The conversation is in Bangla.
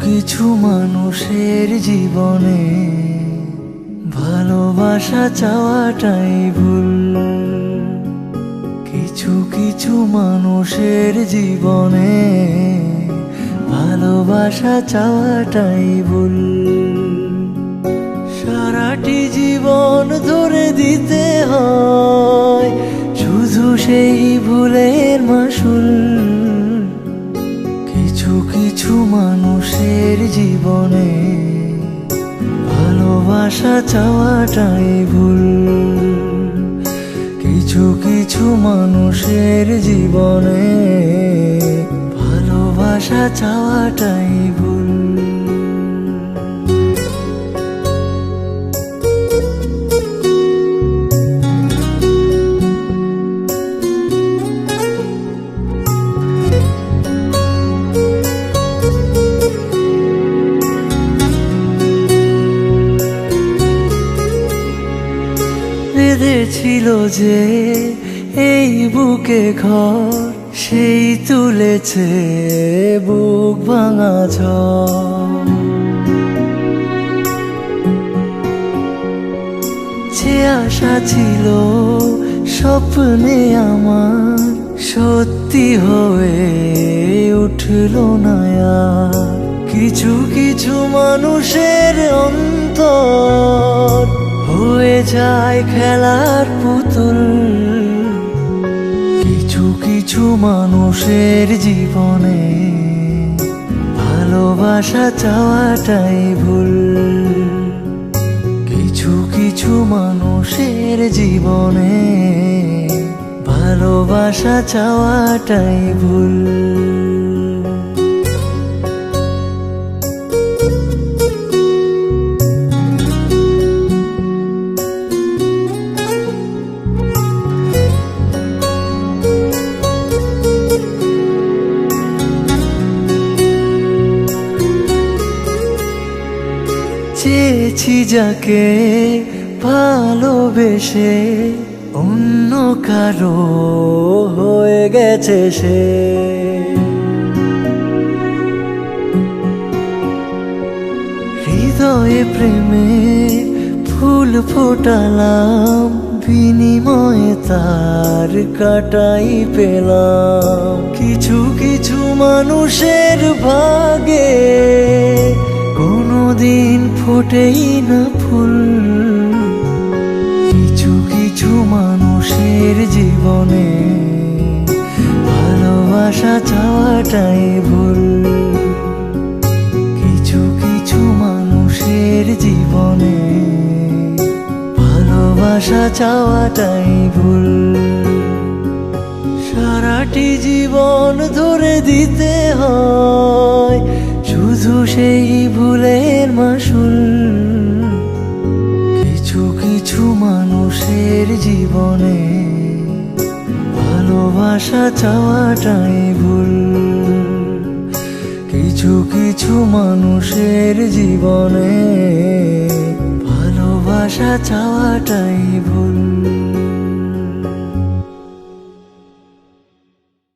কিছু মানুষের জীবনে ভালোবাসা চাওয়াটাই ভুল। কিছু কিছু মানুষের জীবনে ভালোবাসা চাওয়াটাই ভুল। সারাটি জীবন ধরে দিতে হয় শুধু সেই ভুলের মাসুল। কিছু কিছু মানুষের জীবনে ভালোবাসা চাওয়াটাই ভুল। কিছু কিছু মানুষের জীবনে ভালোবাসা চাওয়াটাই ভুল। বেঁধেছিল যে এই বুকে ঘর, সেই তুলেছে বুক ভাঙা ঝড়। যে আশা ছিল স্বপ্নে আমার সত্যি হয়ে উঠল না আর। কিছু কিছু মানুষের অন্তর হয়ে যায় খেলার পুতুল। কিছু কিছু মানুষের জীবনে ভালোবাসা চাওয়াটাই ভুল। কিছু কিছু মানুষের জীবনে ভালোবাসা চাওয়াটাই ভুল। চেয়েছি যাকে ভালোবেসে অন্য কারো হয়ে গেছে সে। হৃদয়ে প্রেমে ফুল ফোটালাম, বিনিময়ে তার কাটাই পেলাম। কিছু কিছু মানুষের ভাগে কোনোদিন ফোটেই না ফুল। কিছু কিছু মানুষের জীবনে ভালোবাসা চাওয়াটাই ভুল। কিছু কিছু মানুষের জীবনে ভালোবাসা চাওয়াটাই ভুল। সারাটি জীবন ধরে দিতে হয় শুধু সেই ভুলের মাসুল। কিছু কিছু মানুষের জীবনে ভালোবাসা চাওয়াটাই ভুল। কিছু কিছু মানুষের জীবনে ভালোবাসা চাওয়াটাই ভুল।